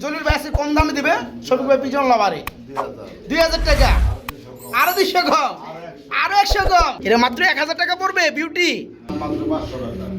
জলিল ভাই আজকে কম দামে দিবে শফিক ভাই পিজন লাভারে 2000 টাকা আরো 200 কম আরো 100 কম এটা মাত্র 1000 টাকা পড়বে বিউটি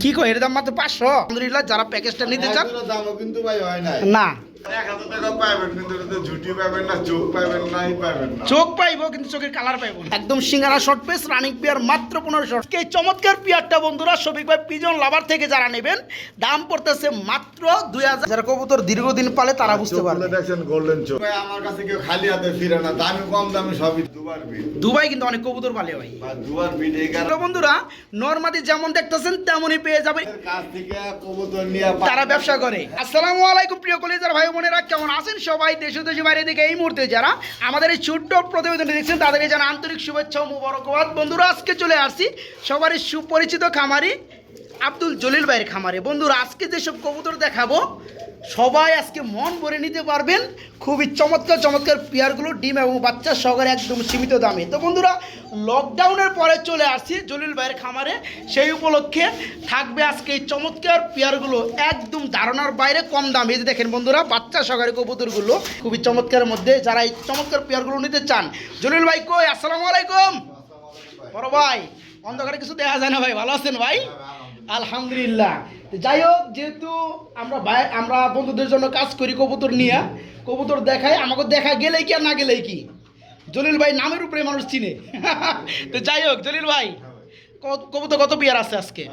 কি কই এর দাম মাত্র 500 আলহামদুলিল্লাহ যারা প্যাকেজটা নিতে চান দামও কিন্তু ভাই হয় না না 1000 টাকা পাবেন কিন্তু এটা ঝুটি পাবেন না চোখ পাবেন নাই পাবেন না চোখ পাইবো কিন্তু চোখের কালার পাইবো না। একদম সিঙ্গারা শর্ট পিস রানিং পেয়ার মাত্র 1500 এই চমৎকার পেয়ারটা বন্ধুরা শফিক ভাই পিজন লাভার থেকে যারা নেবেন দাম পড়তেছে মাত্র 2000 যারা কবুতর দীর্ঘদিন পালে তারা বুঝতে পারবে দেখছেন গোল্ডেন চোখ ভাই আমার কাছে কেউ খালি হাতে ফিরে না দামি কম দামি সবই দুবার বিট দুবাই কিন্তু অনেক কবুতর পালে ভাই বা দুবার বিট এই তো বন্ধুরা নরমালি যেমন দেখতেছেন তেমনই পেয়ে যাবে কাছ থেকে কবুতর নিয়ে তারা ব্যবসা করে। আসসালামু আলাইকুম প্রিয় কলিজার ভাই বোনেরা, কেমন আছেন সবাই? দেশ ও দেশের বাইরে থেকে এই মুহূর্তে যারা আমাদের এই ছোট্ট প্রতিবেদনটি দেখছেন তাদেরকে জানা আন্তরিক শুভেচ্ছা ও মুবারকবাদ। বন্ধুরা আজকে চলে আসছি সবারই সুপরিচিত খামারি আব্দুল জলিল ভাইয়ের খামারে। বন্ধুরা আজকে যেসব কবুতর দেখাবো সবাই আজকে মন ভরে নিতে পারবেন। খুবই চমৎকার চমৎকার পেয়ারগুলো ডিম এবং বাচ্চা সহকারে একদম সীমিত দামে। তো বন্ধুরা লকডাউনের পরে চলে আসছি জলিল ভাইয়ের খামারে, সেই উপলক্ষে থাকবে আজকে এই চমৎকার পেয়ারগুলো একদম ধারণার বাইরে কম দামে। এই যে দেখেন বন্ধুরা বাচ্চা সহকারে কবুতরগুলো খুবই চমৎকারের মধ্যে, যারা এই চমৎকার পেয়ারগুলো নিতে চান। জলিল ভাই কই? আসসালামু আলাইকুম। বড় ভাই অন্ধকারে কিছু দেখা যায় না ভাই, ভালো আছেন ভাই? আলহামদুলিল্লাহ। যাই হোক, যেহেতু আমরা বন্ধুদের জন্য কাজ করি কবুতর নিয়ে, কবুতর দেখাই, আমাকে দেখা গেলেই কি আর না গেলেই কি, জলিল ভাই নামের উপরে মানুষ চিনে। তো যাই হোক জলিল ভাই, কবুতর কত পেয়ার আছে আজকে?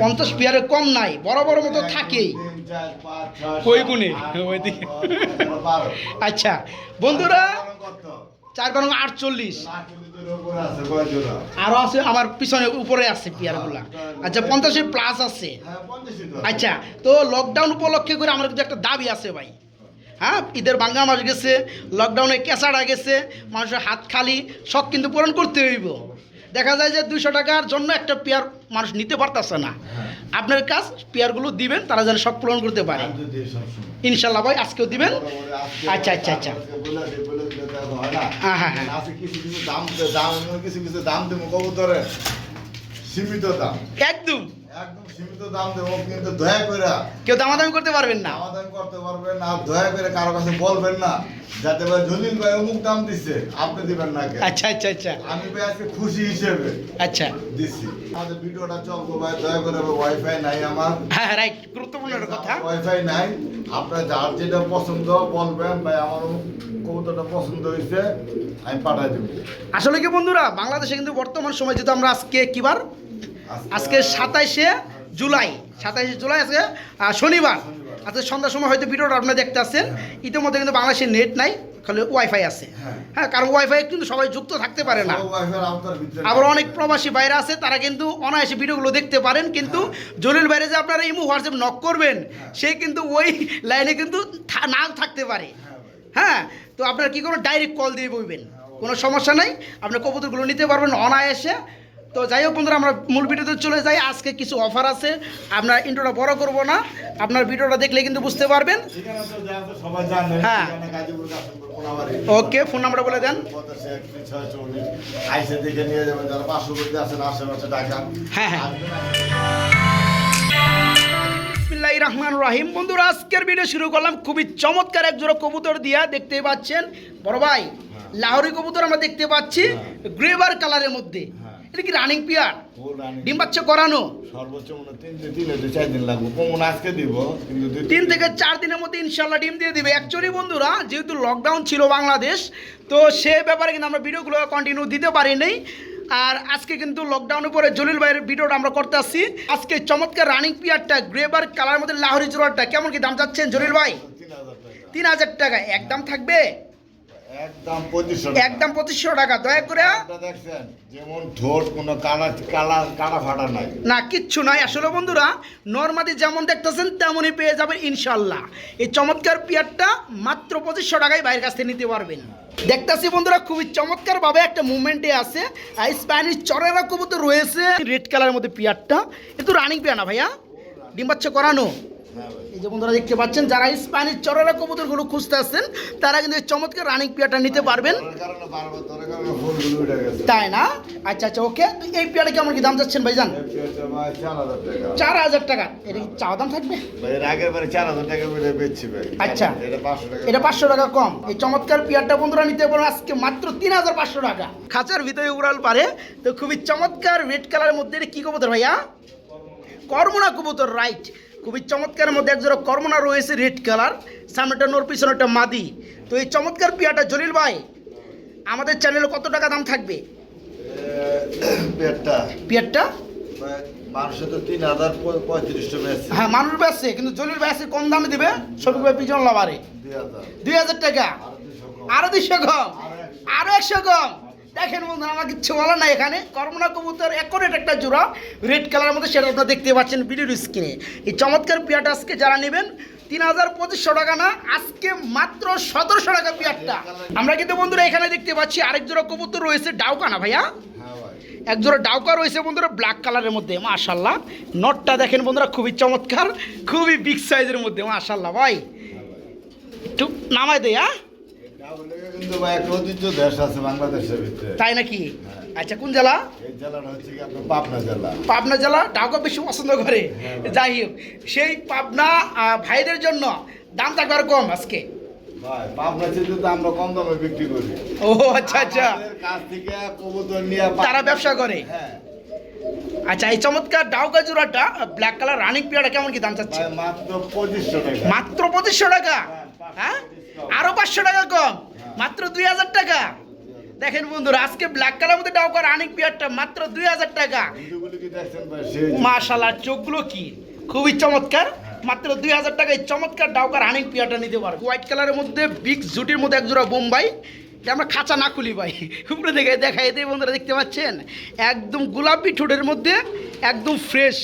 50 পেয়ারের কম নাই, বড় বড় মতো থাকেই। কই গুনে ওইদিকে। আচ্ছা বন্ধুরা 4 × 48 আরো আছে আমার পিছনে উপরে আছে পেয়ারগুলা। আচ্ছা 50-এর প্লাস আছে। আচ্ছা তো লকডাউন উপলক্ষে করে আমার কিন্তু একটা দাবি আছে ভাই। হ্যাঁ, ঈদের বাঙ্গা মাস গেছে, লকডাউনে কেঁচাড়া গেছে, মানুষের হাত খালি, শখ কিন্তু পূরণ করতে হইব। দেখা যায় যে 200 টাকার জন্য একটা পেয়ার মানুষ নিতে পারতেছে না। আপনার কাজ পেয়ারগুলো দিবেন, তারা যেন শখ পূরণ করতে পারে ইনশাল্লাহ। ভাই আজকেও দিবেন? আচ্ছা আচ্ছা আচ্ছা হ্যাঁ হ্যাঁ হ্যাঁ কিছু দাম দেবো কবুতরের সীমিত দাম, একদম একদম সীমিত দাম দেবো, কিন্তু দয়া করে কেউ দামাদামি করতে পারবেন না, সমাধান করতে পারবেন না। দয়া করে কারো কাছে বলবেন না যাতে ভাই জলিল ভাই অমুক দাম দিচ্ছে আপনি দিবেন না। আচ্ছা আচ্ছা আচ্ছা আমি ভাই আজকে খুশি হিসেবে আচ্ছা দিচ্ছি। আমাদের ভিডিওটা চলবো ভাই, দয়া করে ওয়াইফাই নাই আমার। হ্যাঁ রাইট, গুরুত্বপূর্ণ একটা কথা। ওয়াইফাই নাই, আপনার যার যেটা পছন্দ বলবেন ভাই আমার কবুতরটা পছন্দ হয়েছে আমি পাঠাই দেবো। আসলে কি বন্ধুরা বাংলাদেশে কিন্তু বর্তমান সময় যেহেতু আমরা আজকে কি বার? আজকে 27শে জুলাই আজকে শনিবার। আজকে সন্ধ্যার সময় হয়তো ভিডিওটা আপনারা দেখতে আসছেন। ইতিমধ্যে কিন্তু বাংলাদেশে নেট নাই, খালি ওয়াইফাই আছে। হ্যাঁ, কারণ ওয়াইফাই কিন্তু সবাই যুক্ত থাকতে পারে না। আবার অনেক প্রবাসী বাইরে আছে, তারা কিন্তু অনায়াসে ভিডিওগুলো দেখতে পারেন। কিন্তু জলিল বাইরে যে আপনারা ইমো হোয়াটসঅ্যাপ নক করবেন, সে কিন্তু ওই লাইনে কিন্তু না থাকতে পারে। হ্যাঁ, তো আপনারা কী করবেন, ডাইরেক্ট কল দিয়ে বলবেন, কোনো সমস্যা নাই, আপনার কবুতরগুলো নিতে পারবেন অনায়াসে। তো যাই হোক বন্ধুরা আমরা মূল ভিডিওতে চলে যাই। আজকে কিছু অফার আছে, আপনার ইন্ট্রোটা বড় করব না, আপনার ভিডিওটা দেখলে কিন্তু বুঝতে পারবেন। হ্যাঁ ওকে, ফোন নাম্বারটা বলে দেন। হ্যাঁ হ্যাঁ বিসমিল্লাহির রহমানির রহিম। বন্ধুরা আজকের ভিডিও শুরু করলাম খুবই চমৎকার এক জোড়া কবুতর দিয়া। দেখতেই পাচ্ছেন বড় ভাই, লাহোরি কবুতর আমরা দেখতে পাচ্ছি গ্রেভার কালারের মধ্যে। এটা কি রানিং পেয়ার? ডিম বাচ্চা করানো? সর্বোচ্চ 3 দিন লাগবে, আজকে দিব কিন্তু 3 থেকে 4 দিনের মধ্যে ইনশাল্লাহ ডিম দিয়ে দিবে। অ্যাকচুয়ালি বন্ধুরা যেহেতু লকডাউন ছিল বাংলাদেশ, তো সে ব্যাপারে কিন্তু আমরা ভিডিওগুলো কন্টিনিউ দিতে পারি নাই। আর আজকে কিন্তু লকডাউনের পরে জলিল ভাইয়ের ভিডিওটা আমরা করতে আসছি। আজকে চমৎকার রানিং পেয়ারটা গ্রেভার কালার মধ্যে লাহোরি জোড়াটা কেমন কি দাম যাচ্ছেন জলিল ভাই? 3000 টাকা একদম থাকবে, একদম 2500 একদম 2500 টাকা। দয়া করে দেখছেন যেমন ঠোঁট কোনো কালা ফাটা নাই না, কিচ্ছু নাই। আসলে বন্ধুরা নরমালি যেমন দেখতেছেন তেমনই পেয়ে যাবেন ইনশাল্লাহ। এই চমৎকার পেয়ারটা মাত্র 2500 টাকায় বাইরের কাছ থেকে নিতে পারবেন। দেখতেছি বন্ধুরা খুবই চমৎকার ভাবে একটা মুভমেন্টে আছে। স্প্যানিশ চরেরা কবুতর রয়েছে রেড কালারের মধ্যে পেয়ারটা। কিন্তু রানিং পেয়ার না ভাইয়া, ডিম বাচ্চা করানো? হ্যাঁ ভাই। এই যে বন্ধুরা দেখতে পাচ্ছেন, যারা স্প্যানিশ চড়ারা কবুতরগুলো খুঁজতে আসছেন তারা কিন্তু এই চমৎকার রানিং পেয়ারটা নিতে পারবেন, তোর কারণে বারবার তোর কারণে ফুলগুলো উঠে গেছে। তাই না? আচ্ছা আচ্ছা, ওকে। তো এই পেয়ারটা কেমন কি দাম যাচ্ছেন ভাইজান? এই পেয়ারটা ভাই 4000 টাকা। 4000 টাকা। এটা কি চাওয়া দাম থাকবে? ভাই এর আগের বারে 4000 টাকা করে বেচছি ভাই। আচ্ছা। এটা 500 টাকা। এটা 500 টাকা কম। এই চমৎকার পেয়ারটা বন্ধুরা নিতে পারো আজকে মাত্র 3500 টাকা। খাঁচার ভিতরে উড়াল পারে, তো খুবই চমৎকার রেড কালারের মধ্যে। এটা কি কবুতর ভাইয়া? কর্মনা কবুতর, রাইট। খুবই চমৎকার মধ্যে একজোড়া কর্মনা রয়েছে রেড কালার, সামনেটা নোর পিছনেটা মাদি। তো এই চমৎকার পেয়ারটা জলিল ভাই আমাদের চ্যানেলে কত টাকা দাম থাকবে পেয়ারটা পেয়ারটা? ভাই মানুষে তো 3035 বেচছে। হ্যাঁ, মানুষ বেচছে, কিন্তু জলিল ভাই আছে কম দামে দিবে। শফিক ভাই পিছন লাভারে 2000 টাকা। আরো 200 কম, আরো 100 কম। দেখেন বন্ধু, আমার কিচ্ছু বলার নাই। এখানে কর্মনা কবুতর একরেট একটা জোড়া রেড কালারের মধ্যে, সেটা আপনারা দেখতে পাচ্ছেন ভিডিওর স্ক্রিনে। এই চমৎকার পেয়ারটা আজকে যারা নেবেন 3500 টাকা না, আজকে মাত্র 1700 টাকা পেয়ারটা। আমরা কিন্তু বন্ধুরা এখানে দেখতে পাচ্ছি আরেক জোড়া কবুতর রয়েছে, ডাউকা না ভাইয়া? হ্যাঁ ভাই। এক জোড়া ডাউকা রয়েছে বন্ধুরা ব্ল্যাক কালারের মধ্যে, মাশাল্লাহ। নটটা দেখেন বন্ধুরা, খুবই চমৎকার, খুবই বিগ সাইজের মধ্যে, মাশাল্লাহ ভাই। একটু নামাই দেয়, হ্যাঁ? কিন্তু ভাই একটা ঐতিহ্য দেশ আছে বাংলাদেশের ভিতরে। তাই নাকি? আচ্ছা, কোন জেলা? এই জেলাটা হচ্ছে কি আপনার পাবনা জেলা। পাবনা জেলা। ডাউকা বেশি পছন্দ করে। হ্যাঁ। যাই হোক, সেই পাবনা ভাইদের জন্য দাম থাকবে আর কম আজকে। ভাই পাবনা যেহেতু তো আমরা কম দামে বিক্রি করি। ও আচ্ছা আচ্ছা, আমাদের কাছ থেকে কবুতর নিয়ে তারা ব্যবসা করে। হ্যাঁ আচ্ছা, এই চমৎকার ডাউকা জোড়াটা ব্ল্যাক কালার রানিং পেয়ারটা কেমন কি দাম চাচ্ছে? ভাই মাত্র 2500 টাকা। মাত্র 2500 টাকা। হ্যাঁ, আরো 500 টাকা কম, মাত্র 2000 টাকা। দেখেন বন্ধুরা, আজকে ব্ল্যাক কালার মধ্যে ডাউকা রানিং পেয়ারটা মাত্র 2000 টাকা। ভিডিওগুলো কি দেখছেন ভাই? সেই মাশাআল্লাহ, চোখগুলো কি খুবই চমৎকার। মাত্র 2000 টাকায় চমৎকার ডাউকা রানিং পেয়ারটা নিতে পারো। হোয়াইট কালারের মধ্যে বিগ জুটির মধ্যে একজোড়া বোম্বাই, এটা আমরা খাঁচা না খুলি ভাই, উপরে থেকে দেখাই দিই বন্ধুরা, দেখতে পাচ্ছেন একদম গোলাপি ঠোঁটের মধ্যে, একদম ফ্রেশ।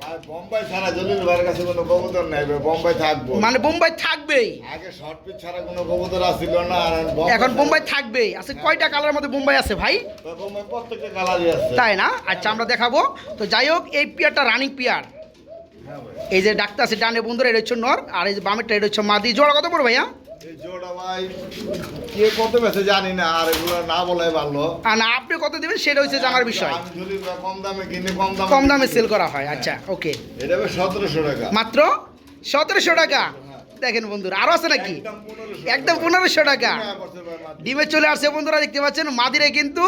ভাই বোম্বাই ছাড়া জলিল ভাইয়ের কাছে কোনো কবুতর নাই ভাই, বোম্বাই থাকবো। মানে বোম্বাই থাকবেই, আগে শর্ট পিচ ছাড়া কোনো কবুতর আসছিল না, আর এখন বোম্বাই থাকবেই। আছে কয়টা কালারের মধ্যে বোম্বাই আছে ভাই? বোম্বাই প্রত্যেকটা কালারই আছে। তাই না? আচ্ছা, আমরা দেখাবো। তো যাই হোক, এই পেয়ারটা রানিং পেয়ার। হ্যাঁ ভাই। এই যে ডাক্তার আছে ডানে বন্ধুরা, এটা হচ্ছে নর, আর এই যে বামেরটা এটা হচ্ছে মাদি। জোড়া কত পড়বে ভাইয়া? এই জোড়া ভাই কে কত বেছে জানি না, আর এগুলো না বলাই ভালো। আর না, আপনি কত দেবেন সেটা হচ্ছে জানার বিষয়। আমি জলিল ভাই কম দামে কিনে কম দামে সেল করা হয়। আচ্ছা, ওকে। এটা ভাই 1700 টাকা। মাত্র 1700 টাকা। দেখেন বন্ধুরা, আরো আছে নাকি? একদম 1500 টাকা। ডিমে চলে আসছে বন্ধুরা, দেখতে পাচ্ছেন মাদিরে কিন্তু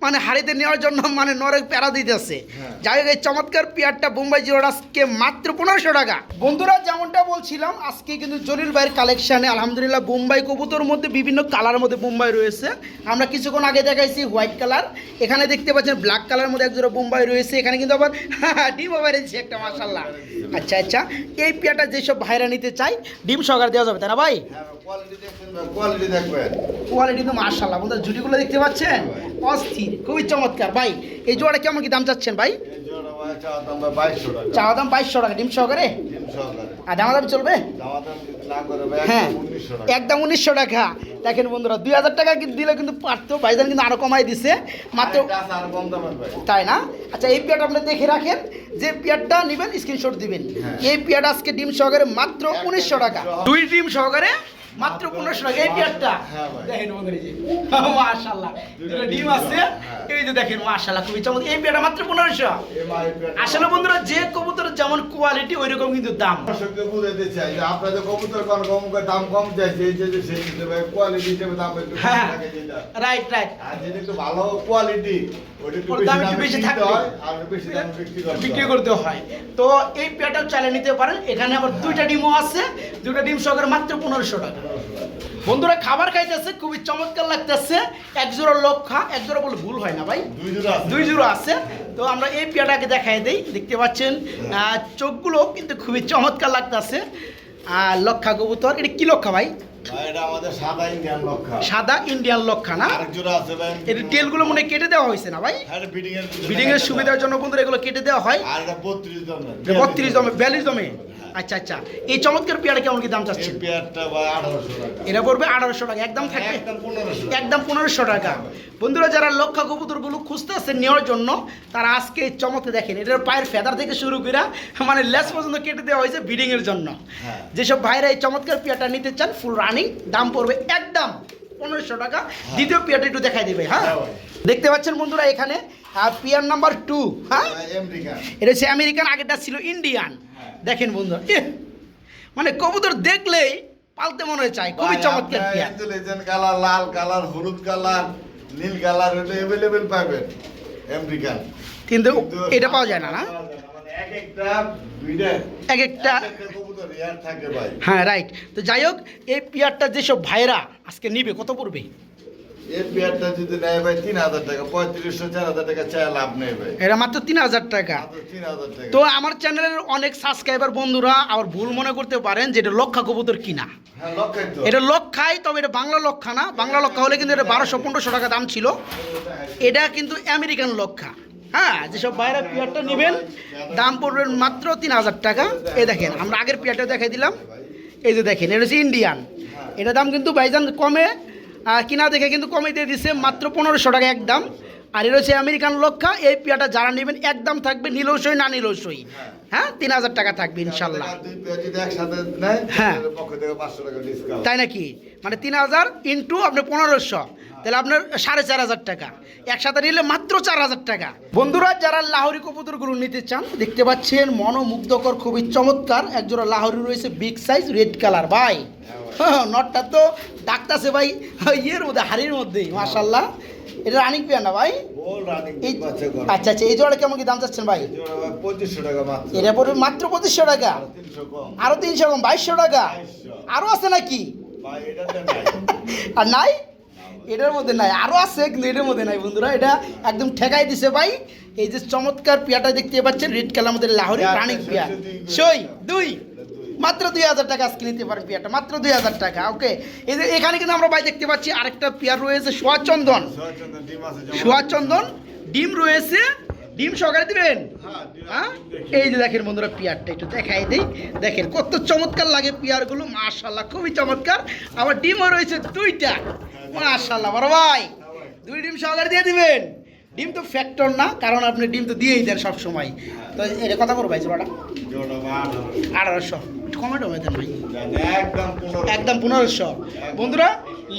মানে হাড়িতে নেওয়ার জন্য মানে নরেক প্যারা দিতেছে। হ্যাঁ। যাই হোক, এই চমৎকার পেয়ারটা বোম্বাই জিরোর আজকে মাত্র 1500 টাকা। বন্ধুরা যেমনটা বলছিলাম, আজকে কিন্তু জলিল ভাইয়ের কালেকশানে আলহামদুলিল্লাহ বোম্বাই কবুতর মধ্যে বিভিন্ন কালারের মধ্যে বোম্বাই রয়েছে। আমরা কিছুক্ষণ আগে দেখাইছি হোয়াইট কালার, এখানে দেখতে পাচ্ছেন ব্ল্যাক কালারের মধ্যে একজোড়া বোম্বাই রয়েছে। এখানে কিন্তু আবার ডিমও বেড়েছে একটা, মাশাআল্লাহ। আচ্ছা আচ্ছা, এই পেয়ারটা যেসব ভাইরা নিতে চাই ডিম সহকারে দেওয়া যাবে, তাই না ভাই? হ্যাঁ কোয়ালিটি দেখবেন ভাই, কোয়ালিটি দেখবেন। কোয়ালিটি তো মাশাআল্লাহ। বন্ধুরা জুটিগুলো দেখতে পাচ্ছেন, অস্থির, খুবই চমৎকার ভাই। এই জোড়া কেমন কি দাম চাচ্ছেন ভাই? এই জোড়া ভাই চাওয়া দাম ভাই 2200 টাকা। চাওয়া দাম 2200 টাকা ডিম সহকারে। ডিম সহকারে। আর দামাদাম চলবে? চাওয়া দাম যদি না করে ভাই হ্যাঁ, একদম 1900 টাকা। একদম 1900 টাকা। দেখেন বন্ধুরা, 2000 টাকা দিলে কিন্তু পারতো, ভাইজান কিন্তু আরো কমাই দিছে মাত্র। আরেকটা আছে আরো কম দামের ভাই। তাই না? আচ্ছা, এই পেয়ারটা আপনি দেখে রাখেন, যে পেয়ারটা নেবেন স্ক্রিনশট দিবেন। হ্যাঁ। এই পেয়ারটা আজকে ডিম সহকারে মাত্র 1900 টাকা। দুই ডিম সহকারে মাত্র 1500 টাকা এই পেয়ারটা। হ্যাঁ ভাই। দেখেন বন্ধুরা, এই যে মাশাআল্লাহ, দুটো ডিম আছে। এই যে দেখেন মাশাআল্লাহ, খুবই চমৎকার। এই পেয়ারটা মাত্র 1500। এই ভাই পেয়ারটা আসলে বন্ধুরা, যে কবুতরের যেমন কোয়ালিটি ওই রকম কিন্তু দাম। দর্শকদের বুঝাইতে চাই যে আপনাদের কবুতর কোন কবুতর দাম কম চাইছে, এই যে সেই হিসেবে কোয়ালিটি হিসেবে দাম একটু বেশি হ্যাঁ, থাকে যেটা। Right right. আর যেটা একটু ভালো কোয়ালিটি ওটা একটু ওর বেশি দাম একটু দামে বেশি কিনতে থাকবে। হয়, আর বেশি দামে বিক্রি করতে হয়। তো এই পেয়ারটাও চাইলে নিতে পারেন। এখানে আবার দুইটা ডিমও আছে, দুইটা ডিম সহকারে মাত্র 1500 টাকা। বন্ধুরা খাবার খাইতেছে, খুবই চমৎকার লাগতেছে। এক জোড়া লক্ষা, এক জোড়া বলে ভুল হয় না ভাই, দুই জোড়া আছে। দুই জোড়া আছে। তো আমরা এই পেয়ারটাকে দেখাই দেই, দেখতে পাচ্ছেন চোখগুলো কিন্তু খুবই চমৎকার লাগতেছে। আর লক্ষা কবুতর, এটা কি লক্ষা ভাই? ভাই এটা আমাদের সাদা ইন্ডিয়ান লক্ষা। সাদা ইন্ডিয়ান লক্ষা না? আরেক জোড়া আছে ভাই। এর টেলগুলো মনে হয় কেটে দেওয়া হয়েছে না ভাই? আর বিডিং এর বিডিং এর সুবিধার জন্য বন্ধুরা এগুলো কেটে দেওয়া হয়। আর এটা 32 দামের। 32 দমে, 42 দমে। আচ্ছা আচ্ছা, এই চমৎকার পেয়ারা কেমন কি দাম এই চাচ্ছেন? পেয়ারটা ভাই 1800 টাকা। এটা পড়বে 1800 টাকা, একদম থাকবে একদম 1500 টাকা। একদম 1500 টাকা। বন্ধুরা যারা লক্ষা কবুতরগুলো খুঁজতে আসছেন নেওয়ার জন্য, তারা আজকে এই চমৎকার দেখেন, এটার পায়ের ফেদার থেকে শুরু করে মানে লেস পর্যন্ত কেটে দেওয়া হয়েছে ব্রিডিংয়ের জন্য। হ্যাঁ। যেসব ভাইরা এই চমৎকার পেয়ারটা নিতে চান ফুল রানিং, দাম পড়বে একদম 1500 টাকা। দ্বিতীয় পেয়ারটা একটু দেখাই দিবে। হ্যাঁ, হ্যাঁ ভাই। দেখতে পাচ্ছেন বন্ধুরা এখানে পেয়ার নাম্বার 2। হ্যাঁ, আমেরিকান। এটা হচ্ছে আমেরিকান, আগেরটা ছিল ইন্ডিয়ান। হ্যাঁ। দেখেন বন্ধুরা, মানে কবুতর দেখলেই পালতে মনে হয় চাই, খুবই চমৎকার পেয়ার। কালার, লাল কালার, হলুদ কালার, নীল কালার এটা अवेलेबल পাবেন আমেরিকান। কিন্তু এটা পাওয়া যায় না, না? মানে এক একটা ব্রিডের এক একটা কবুতর রেয়ার থাকে ভাই। হ্যাঁ, রাইট। তো যাই হোক, এই পেয়ারটা যেসব ভাইরা আজকে নিবে কত পড়বে? এই পেয়ারটা যদি নেয় ভাই 3000 টাকা, 3500 4000 টাকা চাই লাভ নেই ভাই। এটা মাত্র 3000 টাকা। মাত্র 3000 টাকা। তো আমার চ্যানেলের অনেক সাবস্ক্রাইবার বন্ধুরা আবার ভুল মনে করতে পারেন যে এটা লক্ষা কবুতর কিনা। হ্যাঁ, লক্ষাই তো। এটা লক্ষাই, তবে এটা বাংলা লক্ষা না। বাংলা লক্ষা হলে কিন্তু এটা 1200-1500 টাকা দাম ছিল। এটা কিন্তু আমেরিকান লক্ষা। হ্যাঁ, যেসব বাইরে পেয়ারটা নেবেন দাম পড়বে মাত্র 3000 টাকা। এই দেখেন, আমরা আগের পেয়ারটা দেখাই দিলাম। এই যে দেখেন, এটা হচ্ছে ইন্ডিয়ান। এটা দাম কিন্তু ভাইজান কমে কিনা দেখে কিন্তু কমে দিয়ে দিচ্ছে, মাত্র 1500 টাকা একদম। আর এটা হচ্ছে আমেরিকান লক্ষা। এই পেয়ারটা যারা নেবেন একদম থাকবে নিলসই না নিলসই। হ্যাঁ, 3000 টাকা থাকবে ইনশাল্লাহ। দুই পেয়ার যদি একসাথে নেয় হ্যাঁ। তাহলে পক্ষ থেকে 500 টাকা ডিসকাউন্ট। তাই নাকি? মানে 3000 ইন্টু আপনার 1500, তাহলে আপনার 4500 টাকা। একসাথে নিলে মাত্র 4000 টাকা। বন্ধুরা যারা লাহোরি কবুতরগুলো নিতে চান, দেখতে পাচ্ছেন মনোমুগ্ধকর, খুবই চমৎকার একজোড়া লাহোরি রয়েছে, বিগ সাইজ, রেড কালার। ভাই নটটা তো ডাকতাছে ভাই ইয়ের মধ্যে, হাড়ির মধ্যেই, মাশাল্লাহ। এটা রানিং পেয়ার না ভাই? বল রানিং এই বাচ্চা করে। আচ্ছা আচ্ছা, এই জোড়া কেমন কি দাম চাচ্ছেন ভাই? জোড়া ভাই 2500 টাকা মাত্র। এটা পড়বে মাত্র 2500 টাকা। 300 কম। আরো 300 কম, 2200 টাকা। 2200 আরো আছে নাকি? ভাই এটাতে নাই। আর নাই? এটার মধ্যে নাই, আরো আছে কিন্তু এটার মধ্যে নাই। বন্ধুরা এটা একদম ঠেকাই দিছে ভাই। এই যে চমৎকার পেয়ারটা দেখতে পাচ্ছেন, রেড কালার মধ্যে লাহোরি রানিং পেয়ার, সই 2, মাত্র 2000 টাকা আজকে নিতে পারেন পেয়ারটা, মাত্র 2000 টাকা। ওকে, এই যে এখানে কিন্তু আমরা ভাই দেখতে পাচ্ছি আরেকটা পেয়ার রয়েছে, সোয়াচন্দন। সোয়াচন্দন ডিম আছে যেমন। সোয়াচন্দন ডিম রয়েছে, ডিম সহকারে দিবেন। হ্যাঁ, হ্যাঁ, এই যে দেখেন বন্ধুরা, পেয়ারটা একটু দেখাই দিই। দেখেন কত চমৎকার লাগে পেয়ারগুলো, মাশাআল্লাহ, খুবই চমৎকার। আবার ডিমও রয়েছে 2টা, মাশাআল্লাহ। বড় ভাই 2 ডিম সহকারে দিয়ে দিবেন। ডিম তো ফ্যাক্টর না, কারণ আপনি ডিম তো দিয়েই দেন সব সময়। তো এটা কথা বলবো ভাই, জোড়াটা জোড়া ভাই 1800, একটু কমে টমে দেন ভাই, একদম 1500। একদম 1500। বন্ধুরা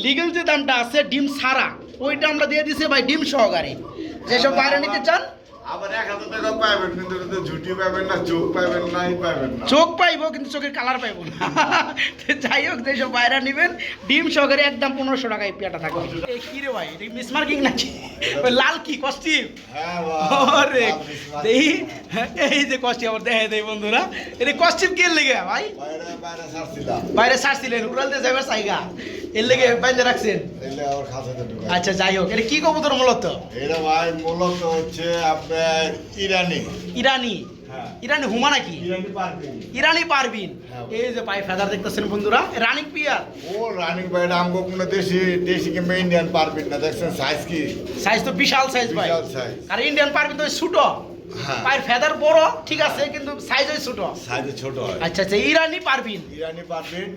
লিগেল যে দামটা আছে ডিম ছাড়া, ওইটা আমরা দিয়ে দিছি ভাই ডিম সহকারে। যেসব বাইরে নিতে চান আবার 1000 টাকা পাবেন, কিন্তু এটাতে ঝুটি পাবেন না, চোখ পাবেন না, পাবেন না। চোখ পাইবো কিন্তু চোখের কালার পাইবো না। তো যাই হোক, যেসব বাইরে নেবেন ডিম সহকারে একদম 1500 টাকায় পেয়ারটা থাকবে। এই কি রে ভাই, এটা মিস মার্কিং নাকি? ওই লাল কি কস্টিউম? হ্যাঁ আরে এই এই যে কস্টিউম আবার দেখা দেয় বন্ধুরা, এটা কস্টিউম কে লেগে ভাই? বাইরে বাইরে ছাড়ছিলাম। বাইরে ছাড়ছিলেন, উড়ালতে যাবার জায়গা, এর লেগে বাইরে রাখছেন। এলে আবার খাঁচাতে ঢুকাই। আচ্ছা যাই হোক, এটা কি কবুতর মূলত? এটা ভাই মূলত হচ্ছে আপনার ইরানি। ইরানি? হ্যাঁ। ইরানি হুমা নাকি? ইরানি পারবেন। ইরানি পারবিন। হ্যাঁ। এই যে পায়ে ফেদার দেখতেছেন বন্ধুরা, রানিং পিয়ার। ও রানিং ভাই আমগো কোনো দেশি দেশি কিংবা ইন্ডিয়ান পারবেন না, দেখছেন সাইজ কি? সাইজ তো বিশাল সাইজ ভাই। বিশাল size। আর ইন্ডিয়ান পারবিন তো ছোট, হ্যাঁ। পায়ের ফেদার বড় ঠিক আছে, কিন্তু সাইজ ওই ছোট। সাইজে ছোট হয়। আচ্ছা আচ্ছা, ইরানি পারবিন। ইরানি পারবেন,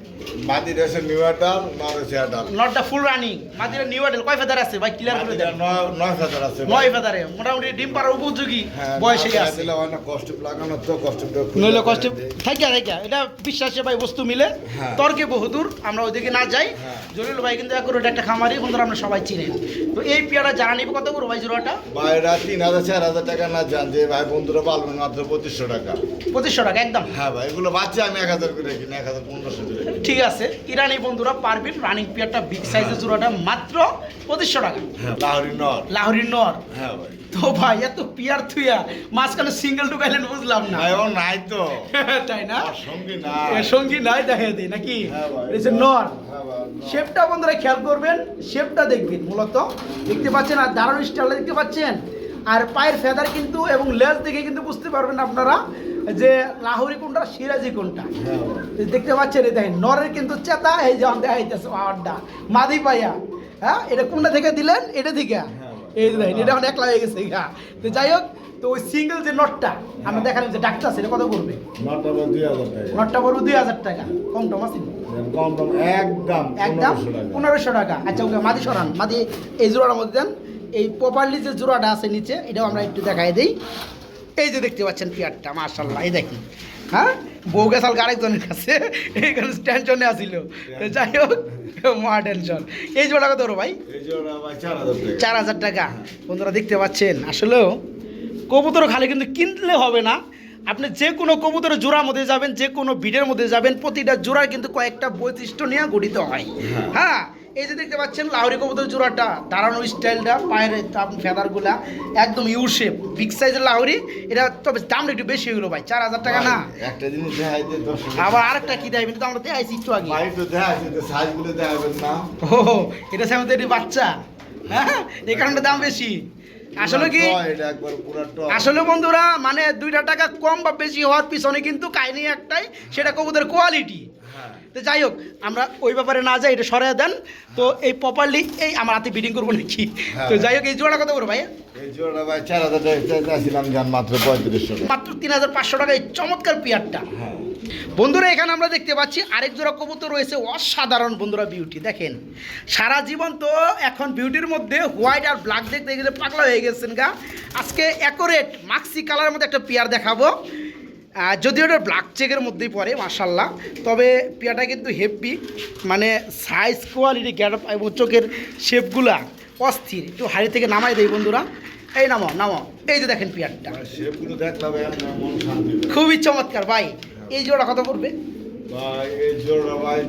মাদি রয়েছে নিউ অ্যাডাল, নর রয়েছে adult. Not the full running. মাদিরা নিউ অ্যাডাল কয় ফেদার আছে ভাই, ক্লিয়ার করে মাদিরা দেন। 9 ফেদার আছে। 9 ফেদারে মোটামুটি ডিম পাড়ার উপযোগী হ্যাঁ, বয়সে না আছে। দিলে হয় না, কষ্ট লাগানো তো কষ্টটা নইলে কষ্ট থাইকা থাইকা, এটা বিশ্বাসে ভাই বস্তু মিলে। হ্যাঁ। তর্কে বহুদূর, আমরা ওইদিকে না যাই। হ্যাঁ। জলিল ভাই কিন্তু এখন ওটা একটা খামারি, বন্ধুরা আমরা সবাই চিনেন। তো এই পেয়ারা যারা নিবে কত করে ভাই জোড়াটা? বাইরা 3000 4000 টাকা না জান যে ভাই বন্ধুরা পালবেন মাত্র 2500 টাকা। 2500 টাকা একদম। হ্যাঁ ভাই, এগুলো বাচ্চা আমি 1000 করে কিনি, 1500 করে কিনি। ঠিক আছে, ইরানি বন্ধুরা পারবেন, রানিং পেয়ারটা বিগ সাইজের জোড়াটা মাত্র 2500 টাকা। হ্যাঁ, লাহোরি নর। লাহোরির নর। হ্যাঁ ভাই। তো ভাই এত পিয়ার থুইয়া মাঝখানে সিঙ্গেল ঢুকাইলেন বুঝলাম না। ভাই ও নাই তো। তাই না? আর সঙ্গী না। এর সঙ্গী নাই, দেখা দিই নাকি? হ্যাঁ ভাই। এই যে নর। হ্যাঁ ভাই, নর। শেপটা বন্ধুরা খেয়াল করবেন, শেপটা দেখবেন মূলত, দেখতে পাচ্ছেন, আর দারুণ স্টাইলটা দেখতে পাচ্ছেন। আর পায়ের ফেদার কিন্তু এবং লেজ দেখে কিন্তু বুঝতে পারবেন আপনারা যে লাহোরি কোনটা সিরাজি কোনটা। হ্যাঁ ভাই। এই দেখতে পাচ্ছেন, এই দেখেন নরের কিন্তু চেতা, এই যে দেখা যাইতেছে আড্ডা মাদি পাইয়া। হ্যাঁ, এটা কোনটা থেকে দিলেন? এটা থেকে। হ্যাঁ ভাই। এই যে দেখেন এটা এখন একলা হয়ে গেছে গা। তো যাই হোক, তো ওই সিঙ্গেল যে নটটা আমরা দেখালাম যে ডাক্তার সেটা কত করবে? নটটা 2000 টাকা। নটটা পড়বে 2000 টাকা, কম টম আছে? কম দাম একদম একদম 1500 টাকা। আচ্ছা ওকে মাদি সরান, মাদি এই জোড়াটার মধ্যে দেন। এই প্রপারলি যে জোড়াটা আছে নিচে এটাও আমরা একটু দেখাই দিই। এই যে দেখতে পাচ্ছেন পিয়ারটা, মাশাআল্লাহ, এই দেখেন। হ্যাঁ, বউ গেছাল আরেকজনের কাছে, এইখানে টেনশনে আসিল। যাই হোক, মহা টেনশন। এই জোড়া কত ভাই? এই জোড়া ভাই 4000 টাকা। 4000 টাকা। বন্ধুরা দেখতে পাচ্ছেন, আসলেও কবুতর খালি কিন্তু কিনলে হবে না, আপনি যে কোনো কবুতরের জোড়ার মধ্যে যাবেন, যে কোনো ভিডের মধ্যে যাবেন, প্রতিটা জোড়ার কিন্তু কয়েকটা বৈশিষ্ট্য নিয়ে গঠিত হয়। হ্যাঁ, এই যে দেখতে পাচ্ছেন লাহোরি কবুতর জোড়াটা, দাঁড়ানো স্টাইলটা, পায়ের ফেদারগুলা একদম ইউ শেপ, বিগ সাইজের লাহোরি। এটা তবে দামটা একটু বেশি হলো ভাই, 4000 টাকা না? একটা জিনিস দেখাই দিয়ে 10 আবার আরেকটা কি দেয়, কিন্তু আমরা দেখাইছি একটু আগে। ভাই তো দেখাইছি, তো সাইজগুলো দেখাবেন না। ও, এটা সামনে এটি বাচ্চা, হ্যাঁ, এই কারণে দাম বেশি। আসলে কি, এটা একবার পুরো টপ। আসলে বন্ধুরা মানে 2 টাকা কম বা বেশি হওয়ার পিছনে কিন্তু কাহিনী একটাই, সেটা কবুতরের কোয়ালিটি। তো যাই হোক, আমরা ওই ব্যাপারে না যাই, এটা সরাই দেন। তো এই প্রপারলি এই আমার হাতে বিডিং করবো নাকি? তো যাই হোক, এই জোড়া কত করে ভাই? এই জোড়া ভাই 4000 টাকা চাইছিলাম, জান মাত্র 3500 টাকা। মাত্র 3500 টাকা এই চমৎকার পিয়ারটা। বন্ধুরা এখানে আমরা দেখতে পাচ্ছি আরেক জোড়া কবুতর রয়েছে, অসাধারণ বন্ধুরা, বিউটি দেখেন। সারা জীবন তো এখন বিউটির মধ্যে হোয়াইট আর ব্ল্যাক দেখতে গেলে পাগলা হয়ে গেছেন গা। আজকে অ্যাকোরেট মাক্সি কালারের মধ্যে একটা পিয়ার দেখাবো, যদিও ওটা ব্ল্যাক চেকের মধ্যেই পড়ে, মাশাল্লাহ। তবে পিয়ারটা কিন্তু হেভি, মানে সাইজ, কোয়ালিটি, গ্যাটআপ এবং চোখের শেপগুলা অস্থির। একটু হাড়ি থেকে নামাই দেই বন্ধুরা, এই নামো নামো। এই যে দেখেন পিয়ারটা, শেপগুলো দেখলাম আমার মন শান্তি পেল। খুবই চমৎকার ভাই। এই জোড়া কত পড়বে? ভাই এই জোড়া ভাই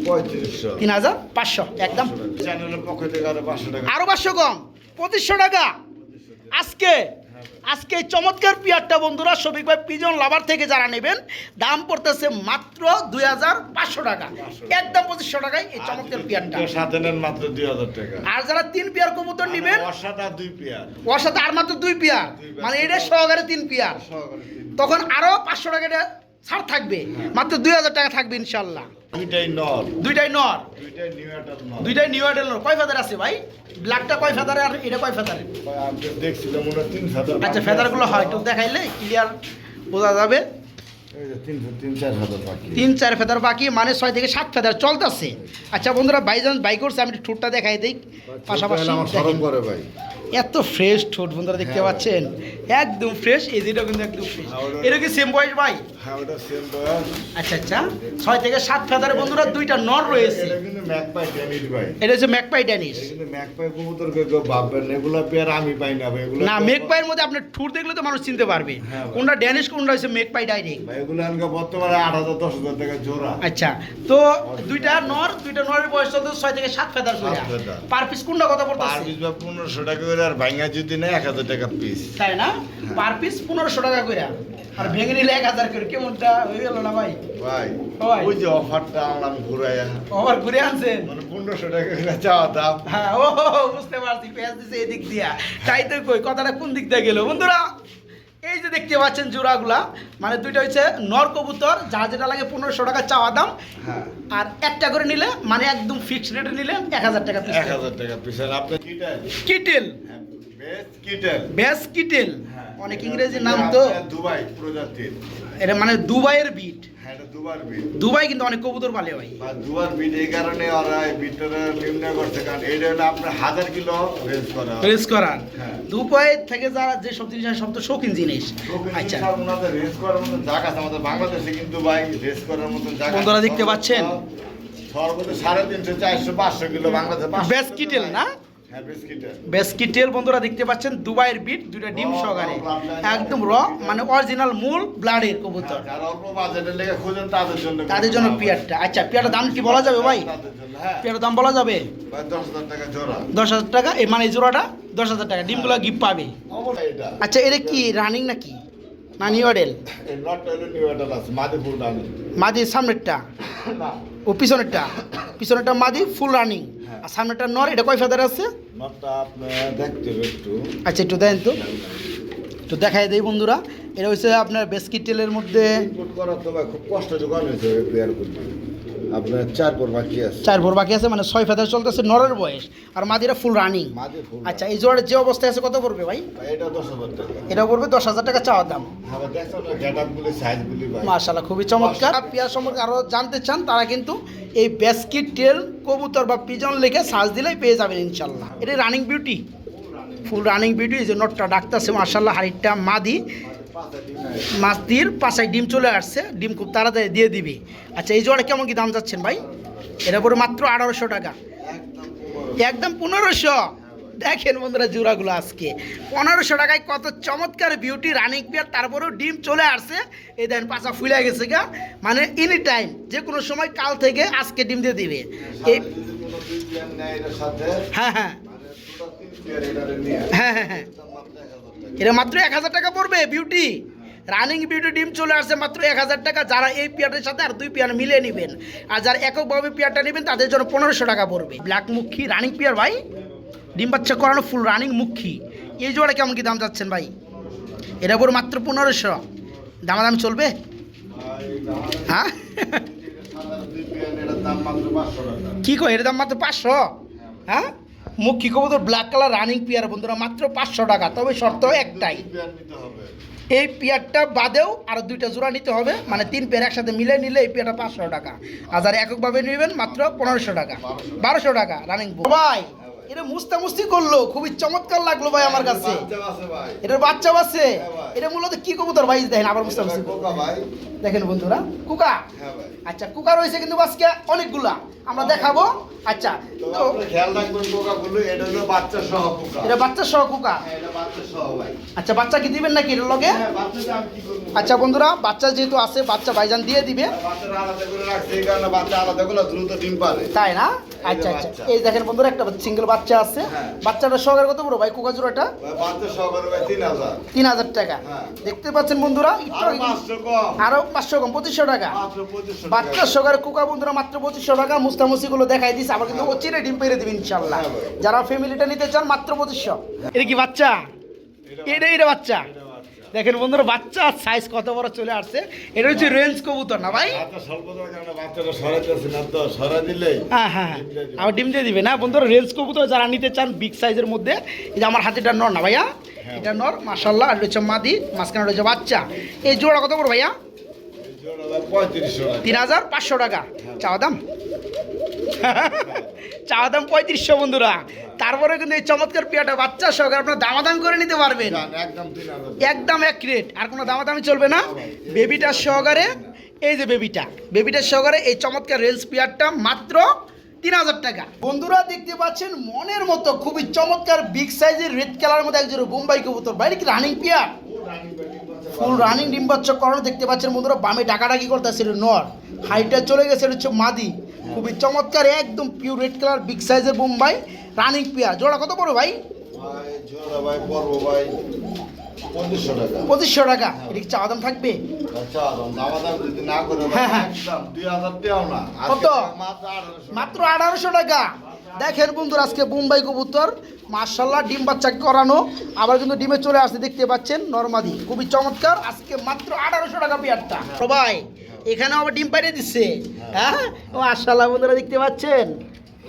3500। 3500 একদম। চ্যানেলের পক্ষ থেকে আরো 500 টাকা। আরো 500 কম, 2500 টাকা আজকে। আজকে এই চমৎকার পিয়ারটা বন্ধুরা শফিক ভাই পিজন লাভার থেকে যারা নেবেন, দাম পড়তেছে মাত্র 2500 টাকা, একদম 2500 টাকায় এই চমৎকার পিয়ারটা। সাথে নেন মাত্র 2000 টাকা। আর যারা 3 পেয়ার কবুতর নেবেন, বর্ষাটা 2 পেয়ার, ওর সাথে আর মাত্র 2 পেয়ার, মানে এটা সহকারে 3 পেয়ার, তখন আরো 500 টাকা এটা ছাড় থাকবে, মাত্র 2000 টাকা থাকবে ইনশাল্লাহ। দুইটাই নর, দুইটাই নর, দুইটাই নিউ অ্যাডাল নর। দুইটাই নিউ অ্যাডেল নর। কয় ফেদার আছে ভাই? ব্ল্যাকটা কয় ফেদারে আর এটা কয় ফেদারে? ভাই আমি দেখছিলাম ওটা 3 ফেদার। আচ্ছা, ফেদারগুলো হয় একটু দেখাইলে ক্লিয়ার বোঝা যাবে। এই যে 3-4 ফেদার বাকি। 3-4 ফেদার বাকি, মানে 6 থেকে 7 ফেদার চলতেছে। আচ্ছা বন্ধুরা, বাইজন বাই করছে, আমি একটু ঠোঁটটা দেখাই দিই পাশাপাশি। আমার শরম করে ভাই। এত ফ্রেশ ঠোঁট বন্ধুরা দেখতে পাচ্ছেন, একদম ফ্রেশ। এই যেটা কিন্তু একদম ফ্রেশ। এটা কি সেম বয়স ভাই? হ্যাঁ ওটা সেম বয়স। আচ্ছা আচ্ছা, 6 থেকে 7 ফেদারে বন্ধুরা দুইটা নর রয়েছে। এটা কিন্তু ম্যাকপাই ড্যানিশ ভাই। এটা হচ্ছে ম্যাকপাই ড্যানিশ। এটা কিন্তু ম্যাকপাই কবুতরকে কেউ ভাববেন না, এগুলা পেয়ার আমি পাই না ভাই। এগুলো না, ম্যাকপাইয়ের মধ্যে আপনার ঠোঁট দেখলে তো মানুষ চিনতে পারবে হ্যাঁ ভাই। কোনটা ড্যানিশ কোনটা হচ্ছে ম্যাকপাই ডাইরেক্ট। ভাই এগুলো আমাকে বর্তমানে 8000-10000 টাকা জোড়া। আচ্ছা, তো দুইটা নরের বয়স চলতে 6 থেকে 7 ফেদার করে। 7 ফেদার। পার পিস কোনটা কত পার পড়তেছে? পিস বা 1500 টাকা করে, আর ভাঙা যদি নেয় 1000 টাকা পিস। তাই না? পার পিস 1500 টাকা করে, আর ভেঙে নিলে 1000 করে। কেমনটা হয়ে গেল না ভাই? ভাই ভাই। ওই যে অফারটা আনলাম ঘুরাইয়া, আবার ঘুরে আনছেন? মানে 1500 টাকা করে চাওয়া দাম। হ্যাঁ, ও বুঝতে পারছি, পেঁয়াজ দিছে এদিক দিয়া। তাই তো কই, কথাটা কোন দিক দিয়ে গেল বন্ধুরা? এই যে দেখতে পাচ্ছেন জোড়াগুলা, মানে দুইটা হচ্ছে নর কবুতর, যা যেটা লাগে 1500 টাকা চাওয়া দাম। হ্যাঁ, আর একটা করে নিলে মানে একদম ফিক্সড রেটে নিলে 1000 টাকা পিস। 1000 টাকা পিস। আর আপনি কিটেল, কিটেল, হ্যাঁ বেস্ট কিটেল। বেস কিটেল, হ্যাঁ, অনেক ইংরেজি নাম এটা তো। আপনার দুবাই প্রজাতির। এটা মানে দুবাইয়ের বিট। হ্যাঁ এটা দুবার বিট। দুবাই কিন্তু অনেক কবুতর পালে ভাই। বা দুবার বিট এই কারণে ওরা এই বিটটা নির্ণয় করছে, কারণ এইটা হলো আপনার 1000 কিলো রেঞ্জ করা হয়। রেস করার হ্যাঁ। দুবাই থেকে যারা যে সব জিনিস সব তো শৌখিন জিনিস। আচ্ছা আচ্ছা, ওনাদের রেস করার মতো জায়গা আছে আমাদের বাংলাদেশে, কিন্তু ভাই রেস করার মতো জায়গা বন্ধুরা দেখতে পাচ্ছেন? সর্বোচ্চ 350, 400, 500 কিলো বাংলাদেশে। বেস কিটেল না? হ্যাঁ বেস কিটেল। বেসকিটেল বন্ধুরা দেখতে পাচ্ছেন, দুবাইয়ের বিট, দুইটা ডিম সহকারে, একদম র, মানে অরিজিনাল মূল ব্লাডের কবুতর। যারা অল্প বাজেটের লেগে খুঁজেন তাদের জন্য পিয়ারটা। আচ্ছা, পিয়ারটার দাম কি বলা যাবে ভাই? তাদের জন্য হ্যাঁ পিয়ারটার দাম বলা যাবে? ভাই 10,000 টাকা জোড়া। 10,000 টাকা, এই মানে এই জোড়াটা 10,000 টাকা, ডিমগুলো গিফট পাবে। অবশ্যই এটা। আচ্ছা, এটা কি রানিং নাকি না নিউ অডেল? এই নটটা হলো নিউ অ্যাডাল আছে, মাদি ফুল রানিং। মাদি সামনেরটা না, ও পিছনেরটা? পিছনেরটা মাদি ফুল রানিং, হ্যাঁ। আর সামনেরটা নর। এটা কয় ফেদার আছে? নটটা আপনি দেখতে হবে একটু। আচ্ছা একটু দেন তো, একটু দেখাই দেই বন্ধুরা। এটা হচ্ছে আপনার বেসকিটেলের মধ্যে। ইনপুট করার তো ভাই খুব কষ্ট যোগান হয়েছে পেয়ার করতে। আপনার 4 পর বাকি আছে। 4 ভোর বাকি আছে, মানে 6 ফেদার চলতেছে নরের বয়স, আর মাদিরা ফুল রানিং। মাঝে ফুল। আচ্ছা, এই জোড়ার যে অবস্থায় আছে কত পড়বে ভাই? এটা 10,000 টাকা। এটা পড়বে 10,000 টাকা চাওয়া দাম। আবার দেখছেন না গেটআপগুলি সাইজগুলি ভাই। মাশাআল্লাহ, খুবই চমৎকার। পেয়ার সম্পর্কে আরও জানতে চান তারা কিন্তু এই বেস্কিট টেল কবুতর বা পিজন লিখে সার্চ দিলেই পেয়ে যাবেন ইনশাল্লাহ। এটা running beauty, full running beauty. এই যে নটটা ডাকতেছে মাশাআল্লাহ, হাড়িটা মাদি, মাস্তির পাশায় ডিম চলে আসছে, ডিম খুব তাড়াতাড়ি দিয়ে দিবি। আচ্ছা, এই জোড়া কেমন কি দাম যাচ্ছেন ভাই? এটা পরে মাত্র 1800 টাকা, একদম 1500। দেখেন বন্ধুরা জোড়াগুলো আজকে 1500 টাকায় কত চমৎকার বিউটি রানিং পেয়ার, তারপরেও ডিম চলে আসছে। এই দেখেন পাছা ফুলে গেছে গা, মানে এনি টাইম যে কোনো সময় কাল থেকে আজকে ডিম দিয়ে দিবে। এই হ্যাঁ হ্যাঁ হ্যাঁ হ্যাঁ হ্যাঁ, এটা মাত্র 1000 টাকা পড়বে বিউটি, রানিং বিউটি ডিম চলে আসছে মাত্র 1000 টাকা। যারা এই পেয়ারের সাথে আর 2 পেয়ার মিলে নেবেন, আর যারা এককভাবে পেয়ারটা নেবেন তাদের জন্য 1500 টাকা পড়বে। ব্ল্যাক মুখী রানিং পেয়ার ভাই, ডিম বাচ্চা করানো ফুল রানিং মুখী। এই জোড়া কেমন কি দাম যাচ্ছেন ভাই? এটা পর মাত্র 1500, দামাদামি চলবে? হ্যাঁ কি কয়, এর দাম মাত্র 500? হ্যাঁ, মুখী কবুতর ব্ল্যাক কালার রানিং পেয়ার বন্ধুরা মাত্র 500 টাকা। তবে শর্ত একটাই, এই পেয়ারটা বাদেও আরও 2টা জোড়া নিতে হবে, মানে 3 পেয়ার একসাথে মিলে নিলে এই পেয়ারটা 500 টাকা। আর যারা এককভাবে নেবেন মাত্র 1500 টাকা, 1200 টাকা রানিং। ভাই এটা মুস্তামুস্তি করলো, খুবই চমৎকার লাগলো ভাই আমার কাছে। এটার বাচ্চা আছে, এটা মূলত কি কবুতর ভাই? দেখেন আবার মুস্তামুস্তি দেখেন বন্ধুরা, কুকা। আচ্ছা, কুকা রয়েছে কিন্তু আজকে অনেকগুলা, আমরা দেখাবো। আচ্ছা, তো খেয়াল রাখবেন কোকাগুলো, এটা হলো বাচ্চা সহ কোকা। এটা বাচ্চা সহ কুকা। এটা বাচ্চা সহ ভাই। আচ্ছা, বাচ্চা কি দিবেন নাকি এর লগে? বাচ্চাটা আমি কি করব? আচ্ছা বন্ধুরা, বাচ্চা যেহেতু আছে, বাচ্চা ভাইজান দিয়ে দিবে। বাচ্চাটা আলাদা করে রাখছে এই কারণে, বাচ্চা আলাদা করে দ্রুত ডিম পারে, তাই না? আচ্ছা আচ্ছা, এই দেখেন বন্ধুরা একটা সিঙ্গেল বাচ্চা আছে। বাচ্চাটা সহকারে কত বড় ভাই কুকা জোড়াটা? বাচ্চা সহকারে ভাই 3000। 3000 টাকা। দেখতে পাচ্ছেন বন্ধুরা, আর 500 কম, আরো 500 কম, 2500 টাকা মাত্র 2500 টাকা। বাচ্চা সহকারে কুকা বন্ধুরা মাত্র 2500 টাকা। মুস্তামুসি গুলো দেখাই দিস, আবার কিন্তু চিরে ডিম পেরে দিবেন ইনশাআল্লাহ। যারা ফ্যামিলিটা নিতে চান মাত্র 2500। এটা কি বাচ্চা? এটা বাচ্চা। দেখেন বন্ধুরা, বাচ্চা সাইজ কত বড় চলে আসছে। এটা হচ্ছে রেঞ্জ কবুতর না ভাই? বাচ্চা স্বল্প দামের কারণে বাচ্চাটা সরাইতেছে না, তো সরাই দিলেই হ্যাঁ হ্যাঁ, আবার ডিম দিয়ে দিবে না বন্ধুরা। রেঞ্জ কবুতর যারা নিতে চান বিগ সাইজের মধ্যে, এই যে আমার হাতেটা নর না ভাইয়া, এটা নর মাশাআল্লাহ। আর রয়েছে মাদি, মাঝখানে রয়েছে বাচ্চা। এই জোড়া কত বড় ভাইয়া? 3500 টাকা চাওয়া দাম। চাওয়া দাম 3500 বন্ধুরা। তারপরে কিন্তু এই চমৎকার পেয়াটা বাচ্চা সহকারে আপনারা দামাদাম করে নিতে পারবেন, একদম এক রেট, আর কোনো দামাদামি চলবে না। বেবিটার সহকারে, এই যে বেবিটার সহকারে এই চমৎকার রেঞ্জ পেয়ারটা মাত্র 3000 টাকা। বন্ধুরা দেখতে পাচ্ছেন মনের মতো খুবই চমৎকার বিগ সাইজের রেড কালারের মধ্যে একজন বোম্বাই কবুতর। বাইরে কি রানিং পেয়ার, ফুল রানিং ডিম বাচ্চা করানো দেখতে পাচ্ছেন বন্ধুরা। বামে ডাকাডাকি করতেছে নর, হাইটটা চলে গেছে, এটা হচ্ছে মাদি। খুবই চমৎকার একদম পিওর রেড কালার বিগ সাইজের বোম্বাই রানিং পেয়ার। জোড়া কত বড় ভাই? ভাই পড়বো ভাই 2500 টাকা। 2500 টাকা। এটা কি চাওয়া দাম থাকবে? কত? মাত্র 1800 টাকা। দেখেন বন্ধুরা, আজকে বোম্বাই কবুতর মাশাআল্লাহ ডিম বাচ্চা করানো, আবার কিন্তু ডিমে চলে আসছে দেখতে পাচ্ছেন নরমাদি। খুবই চমৎকার, আজকে মাত্র 1800 টাকা পেয়ারটা। সবাই এখানে আবার ডিম পাইয়ে দিচ্ছে। হ্যাঁ মাশাআল্লাহ বন্ধুরা দেখতে পাচ্ছেন,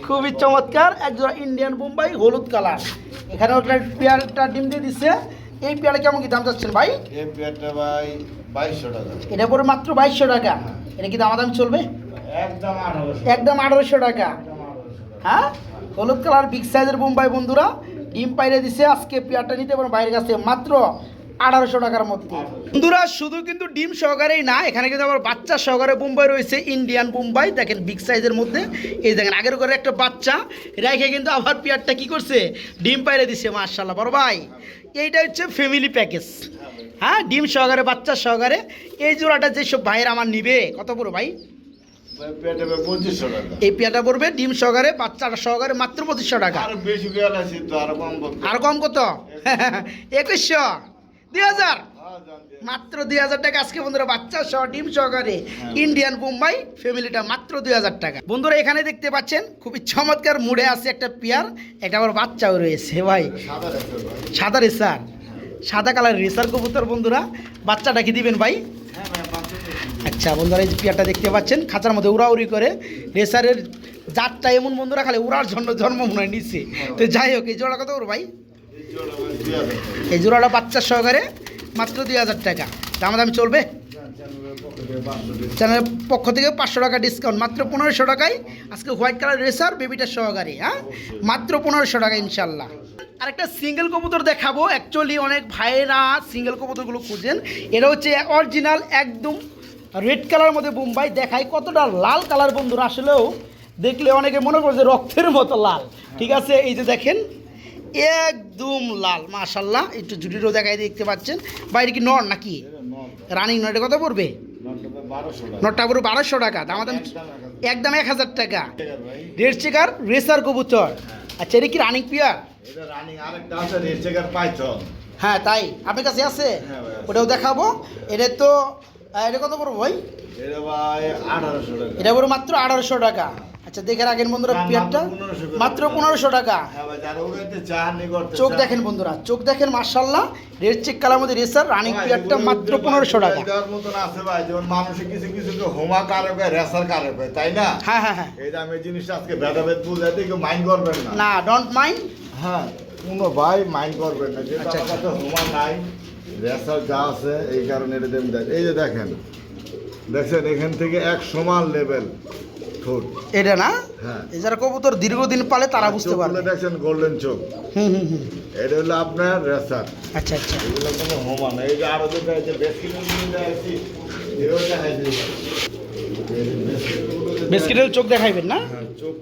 খুবই চমৎকার একজোড়া ইন্ডিয়ান বোম্বাই হলুদ কালার। এখানে একটা পেয়ারটা ডিম দিয়ে দিচ্ছে। এই পেয়ারে কেমন কি দাম চাচ্ছেন ভাই? এই পেয়ারটা ভাই 2200 টাকা। এটা পরে মাত্র 2200 টাকা। এটা কি দামাদাম চলবে? একদম 1800। একদম 1800 টাকা। হ্যাঁ, হলুদ কালার বিগ সাইজের বোম্বাই বন্ধুরা ডিম পাইরে দিছে। আজকে পেয়ারটা নিতে পারেন বাইরের কাছে মাত্র 1800 টাকার মধ্যে। বন্ধুরা শুধু কিন্তু ডিম সহকারেই না, এখানে কিন্তু আবার বাচ্চা সহকারে বোম্বাই রয়েছে, ইন্ডিয়ান বোম্বাই। দেখেন বিগ সাইজের মধ্যে, এই দেখেন আগের করে একটা বাচ্চা রেখে কিন্তু আবার পেয়ারটা কি করছে, ডিম পাইরে দিছে মাশাআল্লাহ। বড় ভাই এইটা হচ্ছে ফ্যামিলি প্যাকেজ। হ্যাঁ, ডিম সহকারে বাচ্চা সহকারে এই জোড়াটা যেসব ভাইয়ের আমার নিবে, কত বড় ভাই? এই পেয়ারটা পড়বে ডিম সহকারে বাচ্চাটা সহকারে মাত্র 2500 টাকা। আর কম কত? 2100, 2000, মাত্র 2000 টাকা আজকে বন্ধুরা। বাচ্চা সহ ডিম সহকারে ইন্ডিয়ান বোম্বাই ফ্যামিলিটা মাত্র 2000 টাকা। বন্ধুরা এখানে দেখতে পাচ্ছেন খুবই চমৎকার মুড়ে আছে একটা পেয়ার, একটা আবার বাচ্চাও রয়েছে ভাই। সাদা রেসার, সাদা কালার রেসার কবুতর বন্ধুরা। বাচ্চাটা কি দিবেন ভাই? আচ্ছা বন্ধুরা, এই যে পেয়ারটা দেখতে পাচ্ছেন খাঁচার মধ্যে উড়াউড়ি করে। রেসারের জাতটা এমন বন্ধুরা, খালি উড়ার জন্য জন্ম মনে হয় নিচ্ছে। তো যাই হোক, এই জোড়া কত করবো ভাই? এই জোড়াটা বাচ্চা সহকারে মাত্র 2000 টাকা। দাম দামি চলবে? চ্যানেলের পক্ষ থেকে 500 টাকা ডিসকাউন্ট, মাত্র 1500 টাকায় আজকে হোয়াইট কালার রেসার বেবিটা সহকারে। হ্যাঁ, মাত্র 1500 টাকা ইনশাল্লাহ। আরেকটা সিঙ্গেল কবুতর দেখাবো। অ্যাকচুয়ালি অনেক ভাইয়েরা সিঙ্গেল কবুতরগুলো খুঁজেন। এটা হচ্ছে অরিজিনাল একদম রেড কালার মধ্যে বোম্বাই। দেখায় কতটা লাল কালার বন্ধুরা, আসলেও দেখলে অনেকে মনে করছে রক্তের মতো লাল। ঠিক আছে, এই যে দেখেন একদম লাল মাশাল্লাহ। একটু জুটিরও দেখায় দেখতে পাচ্ছেন। বাইরে কি নর নাকি রানিং? নয়টা কত পড়বে? নটটা পুরো 1200 টাকা। দাম একদম 1000 টাকা। রেড চেকার রেসার কবুতর। আচ্ছা, এটা কি রানিং পিয়ার? হ্যাঁ তাই, আপনার কাছে আছে? ওটাও দেখাবো। এটা তো এটা কত পড়বো ভাই? এটা পুরো মাত্র 1800 টাকা। আচ্ছা, দেখে রাখেন বন্ধুরা, পিয়ারটা মাত্র 1500 টাকা। চোখ দেখেন বন্ধুরা, চোখ দেখেন মাশাল্লাহ। রেড চেক কালার মধ্যে রেসার রানিং পিয়ারটা মাত্র 1500 টাকা। মানুষের কিছু কিছু হোমা কারক হয়, রেসার কারক হয়, তাই না? হ্যাঁ হ্যাঁ হ্যাঁ। এই যে আমি জিনিসটা আজকে ভেদাভেদ বুঝাইতে কেউ মাইন্ড করবেন না। না, ডোন্ট মাইন্ড। হ্যাঁ, কোনো ভাই মাইন্ড করবেন না, যেহেতু আচ্ছা, আমার কাছে হোমা নাই, রেসার যা আছে এই কারণে এটা দেন। এই যে দেখেন, দেখছেন এখান থেকে এক সমান লেভেল ঠোঁট। এটা না? হ্যাঁ। এই যারা কবুতর দীর্ঘদিন পালে তারা বুঝতে পারবে। দেখছেন গোল্ডেন চোখ। হুম। এটা হলো আপনার রেসার। আচ্ছা আচ্ছা। এগুলো কোনো হোমা না। এই যে আরো যেটা এই যে বিস্কিটের চোখ দেখাইবেন না? চোখ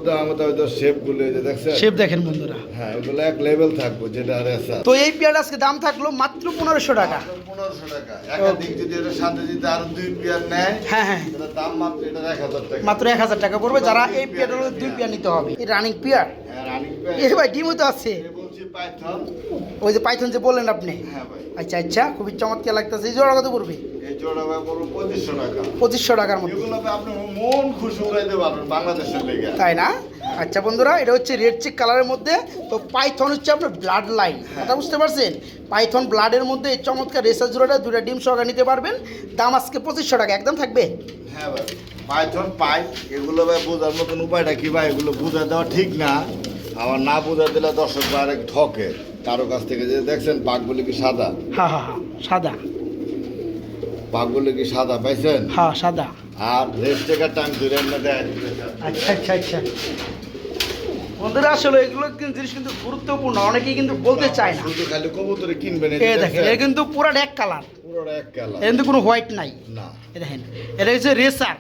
তো আমাদের শেপগুলো এই যে দেখছেন, শেপ দেখেন বন্ধুরা। হ্যাঁ, এগুলো এক লেভেল থাকবো যেটা রেসার। তো এই পেয়ার আজকে দাম থাকলো মাত্র 1500 টাকা। 1500 টাকা। একাধিক যদি এর সাথে যদি আরো 2 পেয়ার নেয়, হ্যাঁ হ্যাঁ, তাহলে দাম মাত্র এটা 1000 টাকা। মাত্র 1000 টাকা পড়বে। যারা এই পেয়ারটা 2 পেয়ার নিতে হবে। এই রানিং পেয়ার। হ্যাঁ, রানিং পেয়ার। এই ভাই ডিমও তো আছে। এই বলছি পাইথন। ওই যে পাইথন যে বললেন আপনি। হ্যাঁ ভাই। আচ্ছা আচ্ছা, খুবই চমৎকার লাগতেছে। এই জোড়া কত পড়বে? এই জোড়া ভাই পড়বে 2500 টাকা। 2500 টাকার মধ্যে। এগুলো আপনি মন খুশি উড়াইতে পারবেন বাংলাদেশের লেগে, তাই না? আচ্ছা বন্ধুরা, এটা হচ্ছে রেড চেক কালারের মধ্যে। তো পাইথন হচ্ছে আপনার ব্লাড লাইন, কথা বুঝতে পারছেন? পাইথন ব্লাডের মধ্যে এই চমৎকার রেসার জোড়াটা 2টা ডিম সহকারে নিতে পারবেন। দাম আজকে 2500 টাকা একদম থাকবে। হ্যাঁ ভাই, পাইথন পাই। এগুলো ভাই বোঝার মতন উপায়টা কি ভাই? এগুলো বুঝা দেওয়া ঠিক না, আবার না বুঝা দিলে দর্শক আরেক ঠকে কারো কাছ থেকে। যে দেখছেন পাকগুলো কি সাদা? হ্যাঁ হ্যাঁ হ্যাঁ, সাদা। পাকগুলো কি সাদা পাইছেন? হ্যাঁ সাদা। আর রেড চেকার টাইম ধরে এনে দেয়। আচ্ছা আচ্ছা আচ্ছা বন্ধুরা, আসলে এগুলো কিন্তু জিনিস কিন্তু গুরুত্বপূর্ণ, অনেকেই কিন্তু বলতে চায় না। শুধু খালি কবুতরে কিনবেন। এই দেখেন, এটা কিন্তু পুরো এক কালার, পুরোটা এক কালার, এর কিন্তু কোনো হোয়াইট নাই। না, এই দেখেন, এটা হচ্ছে রেসার।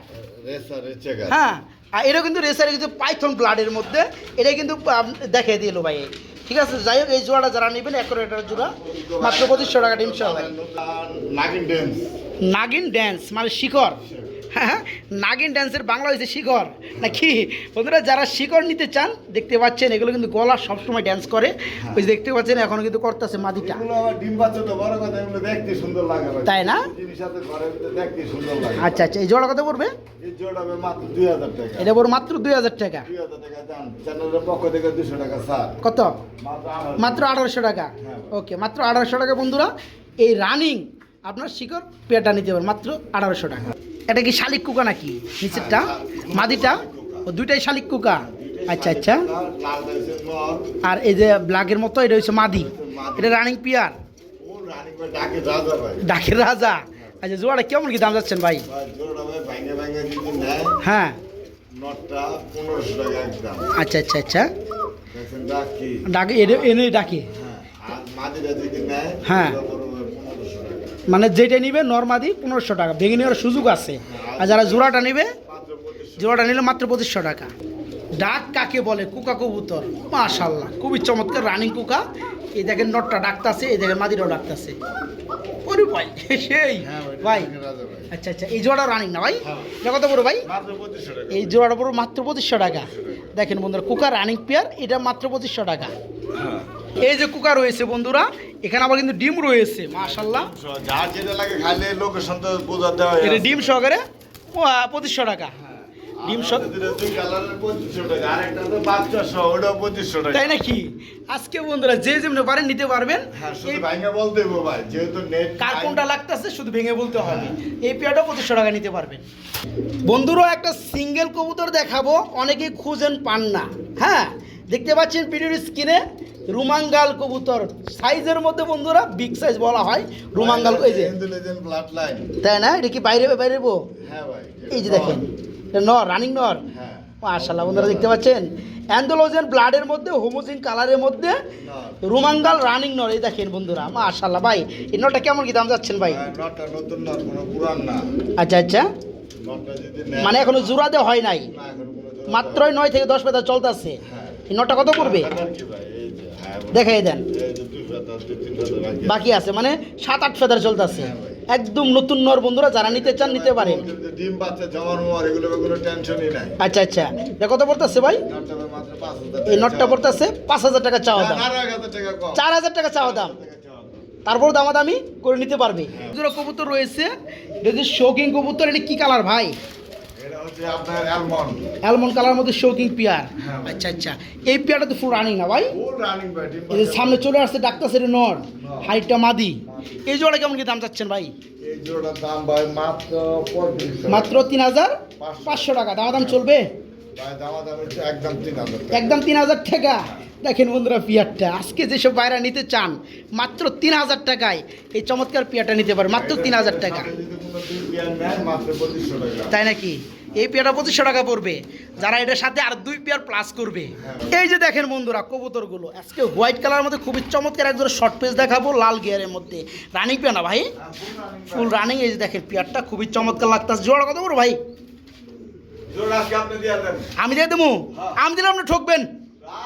Racer red checker. হ্যাঁ, আর এটা কিন্তু রেসার কিন্তু পাইথন ব্লাডের মধ্যে। এটা কিন্তু দেখিয়ে দিল ভাই। ঠিক আছে, যাই হোক, এই জোড়াটা যারা নেবেন এটার জোড়া মাত্র 2500 টাকা ডিম সহ। নাগিন ড্যান্স। নাগিন ড্যান্স মানে শিখর। হ্যাঁ, নাগিন ড্যান্সের বাংলা হয়েছে শিখর নাকি? বন্ধুরা, যারা শিখর নিতে চান, দেখতে পাচ্ছেন এগুলো কিন্তু গলা সবসময় ড্যান্স করে। ওই যে দেখতে পাচ্ছেন এখনো কিন্তু করতেছে মাদিটা। এগুলো আবার ডিম বাচ্চা তো বড় কথা, এগুলো দেখতে সুন্দর লাগে ভাই। তাই না? জিনিস সাথে ঘরে দেখতে সুন্দর লাগে। আচ্ছা আচ্ছা, এই জোড়া কত পড়বে? এই জোড়া হবে মাত্র 2000 টাকা। এটা পড়বে মাত্র 2000 টাকা। 2000 টাকা দাম। চ্যানেলের পক্ষ থেকে 200 টাকা ছাড়। কত? মাত্র 1800 টাকা। ওকে, মাত্র 1800 টাকা বন্ধুরা। এই রানিং আপনার শিকড় পেয়ারটা নিতে পারেন মাত্র 1800 টাকা। এটা কি শালিক কুকা নাকি নিচেরটা? মাদিটা ও দুইটাই শালিক কুকা। আচ্ছা আচ্ছা। আর এই যে ব্ল্যাকের মতো এটা হচ্ছে মাদি। এটা রানিং পিয়ার। ডাকের রাজা। আচ্ছা, জোড়াটা কেমন কি দাম যাচ্ছেন ভাই? হ্যাঁ, আচ্ছা আচ্ছা আচ্ছা। ডাকে এনে ডাকে। হ্যাঁ, মানে যেটা নিবে নর্মাদি 1500 টাকা, ভেঙে নেওয়ার সুযোগ আছে। আর যারা জোড়াটা নিবে, জোড়াটা নিলে মাত্র 2500 টাকা। ডাক কাকে বলে? কুকা কবুতর। মাশাআল্লাহ, খুবই চমৎকার রানিং কুকা। এই দেখেন নটটা ডাকতেছে, এই দেখেন মাদিটাও ডাকতেছে। ওরে ভাই, সেই ভাই। আচ্ছা আচ্ছা, এই জোড়াটা রানিং না ভাই? এটা কত বড় ভাই? এই জোড়াটা বড় মাত্র 2500 টাকা। দেখেন বন্ধুরা, কুকা রানিং পেয়ার, এটা মাত্র 2500 টাকা। এই যে কুকা রয়েছে বন্ধুরা, এখানে আবার কিন্তু ডিম রয়েছে। মাশাআল্লাহ, যার যেটা লাগে খাইলে লোকেশন তো বোঝা দেওয়া। এটা ডিম সহকারে 2500 টাকা। ডিম সহ। দুই কালারের 2500 টাকা, আরেকটা তো বাচ্চা সহ, ওটাও 2500 টাকা। তাই নাকি? আজকে বন্ধুরা যে যেমনি পারেন নিতে পারবেন। হ্যাঁ, শুধু ভাঙা বলতে হবে ভাই, যেহেতু নেট কার কোনটা লাগতেছে শুধু ভেঙে বলতে হবে। এই পেয়ারটা 2500 টাকা নিতে পারবেন। বন্ধুরা একটা সিঙ্গেল কবুতর দেখাবো, অনেকেই খুঁজেন পান না। হ্যাঁ, দেখতে পাচ্ছেন ভিডিওর স্ক্রিনে রুমাঙ্গাল কবুতর, সাইজের মধ্যে বন্ধুরা বিগ সাইজ বলা হয় রুমাঙ্গাল। এই যে ব্লাড লাইন। তাই না? এটা কি বাইরে বাইরে হ্যাঁ ভাই, এই যে দেখেন নর, রানিং নর। হ্যাঁ, মাশাআল্লাহ বন্ধুরা দেখতে পাচ্ছেন অ্যান্ডোলোজেন ব্লাডের মধ্যে, হোমোজিন কালারের মধ্যে রুমাঙ্গাল রানিং নর। এই দেখেন বন্ধুরা, মাশাআল্লাহ ভাই। এই নরটা কেমন কি দাম যাচ্ছেন ভাই? নটটা নতুন নট, কোনো পুরান না। আচ্ছা আচ্ছা, নটটা যদি নেয়, মানে এখনো জোড়া দেওয়া হয় নাই, না, এখন কোনো জোড়া মাত্রই 9 থেকে 10 ফেদা চলতেছে। হ্যাঁ। এই নটটা কত পড়বে দেওয়া কি ভাই? এই যে, হ্যাঁ ভাই, দেখাই দেন। এই যে 2 ফেদার, 2-3 ফেদার বাকি আছে মানে 7-8 ফেদার চলতেছে। হ্যাঁ ভাই। একদম নতুন নর বন্ধুরা, যারা নিতে চান নিতে পারেন। ডিম বাচ্চা জমার মোয়ার এগুলো কোনো টেনশনই নাই। আচ্ছা আচ্ছা, এটা কত পড়তেছে ভাই? নটটা ভাই মাত্র 5000 এই নটটা পড়তেছে 5000 টাকা চাওয়া দাম, 1000 টাকা কম। 4000 টাকা চাওয়া দাম। তারপর দামাদামি করে নিতে পারবে। দুটো কবুতর রয়েছে, এটা যে শৌকিং কবুতর। এটা কি কালার ভাই? এটা হচ্ছে আপনার অ্যালমন্ড। অ্যালমন্ড কালার মধ্যে শৌকিং পেয়ার। হ্যাঁ ভাই। আচ্ছা আচ্ছা, এই পেয়ারটা তো ফুল রানিং না ভাই? ফুল রানিং ভাই, ডিম এই যে বাচ্চা। সামনে চলে আসছে ডাক্তার নর, হাইটটা মাদি। এই জোড়া কেমন কি দাম চাচ্ছেন ভাই? এই জোড়ার দাম ভাই মাত্র 2500। মাত্র 3500 টাকা। দামাদাম চলবে? ভাই দাম হচ্ছে একদম 3000 টাকা। একদম 3000 টাকা। দেখেন বন্ধুরা পেয়ারটা, আজকে যেসব বাইরা নিতে চান মাত্র 3000 টাকায় এই চমৎকার পেয়ারটা নিতে পারে, মাত্র 3000 টাকা। সাথে যদি কোনো দুই পেয়ার নেয়, মাত্র 2500 টাকা। তাই নাকি? এই পেয়ারটা 2500 টাকা পড়বে, যারা এটার সাথে আর 2 পেয়ার প্লাস করবে। এই যে দেখেন বন্ধুরা কবুতরগুলো, আজকে হোয়াইট কালারের মধ্যে খুবই চমৎকার একজোড়া শর্ট পেজ দেখাবো, লাল গিয়ারের মধ্যে। রানিং পেয়ার না ভাই? Full running. এই যে দেখেন পেয়ারটা খুবই চমৎকার লাগতেছে। জোড়া কত বড় ভাই? জোড়া আজকে আপনি দিয়ে দেন। আমি দিয়ে দেবো? আমি দিলে আপনি ঠকবেন।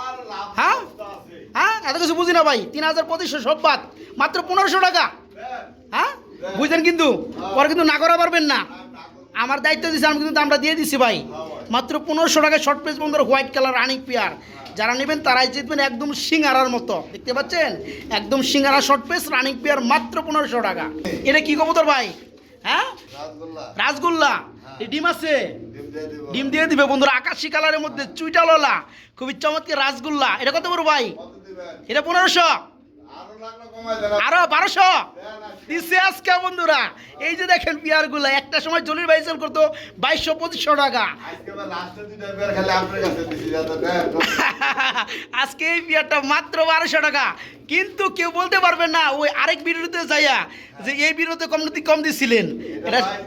আর লাভ হ্যাঁ তো আছে। হ্যাঁ, এত কিছু বুঝি না ভাই। 3500 সব বাদ, মাত্র 1500 টাকা। দেন। হ্যাঁ, বুঝলেন? কিন্তু পরে কিন্তু না করা পারবেন না। আমার দায়িত্ব দিচ্ছে, আমি কিন্তু দামটা দিয়ে দিচ্ছি ভাই। মাত্র 1500 টাকায় শর্ট পেজ বন্ধুরা, হোয়াইট কালার রানিং পেয়ার। যারা নেবেন তারাই জিতবেন, একদম সিঙ্গারার মতো। দেখতে পাচ্ছেন একদম সিঙ্গারা শর্ট পেজ রানিং পেয়ার, মাত্র 1500 টাকা। এটা কি কবুতর ভাই? হ্যাঁ, রাসগোল্লা। রাসগোল্লা। এই ডিম আছে? ডিম দিয়ে দিব। ডিম দিয়ে দিবে বন্ধুরা, আকাশি কালারের মধ্যে চুইটালোলা, খুবই চমৎকার রাসগোল্লা। এটা কত বড় ভাই? কত দিবেন? এটা 1500। আরো লাগলে কমায় দেন। আরো 1200 দেন আজকে। দিচ্ছে আজকে বন্ধুরা। এই যে দেখেন পেয়ারগুলো, একটা সময় জলির ভাই সেল করতো 2200-2500 টাকা। আজকে আবার লাস্টে দুইটা পেয়ার খালি আপনার কাছে দিছি, যাতে দেন। আজকে এই পেয়ারটা মাত্র 1200 টাকা। কিন্তু কেউ বলতে পারবে না ওই আরেক ভিডিওতে যাইয়া যে এই ভিডিওতে কম দিছিলেন। এটা ভাই,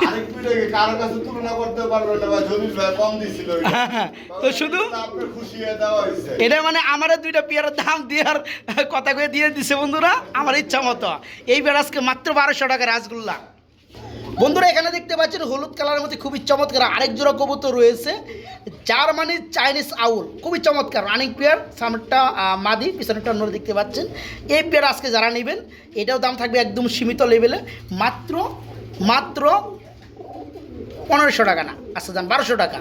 আরেক ভিডিওকে কারো কাছে তুলনা করতে পারবেন না ভাই, জলিল ভাই কম দিছিল ওইটা। তো শুধু আপনার খুশি হয়ে দেওয়া হয়েছে। এটা মানে আমার 2টা পেয়ারের দাম দেওয়ার কথা কয়ে দিয়ে দিছে বন্ধুরা, আমার ইচ্ছা মতো। এই পেয়ার আজকে মাত্র 1200 টাকা রাসগোল্লা। বন্ধুরা এখানে দেখতে পাচ্ছেন হলুদ কালারের মধ্যে খুবই চমৎকার আরেক জোড়া কবুতর রয়েছে, জার্মানি চাইনিজ আউল। খুবই চমৎকার রানিং পেয়ার, সামনেরটা মাদি, পিছনেরটা নর। দেখতে পাচ্ছেন এই পেয়ার আজকে যারা নেবেন, এটাও দাম থাকবে একদম সীমিত লেভেলে, মাত্র 1500 টাকা না, আচ্ছা যান 1200 টাকা।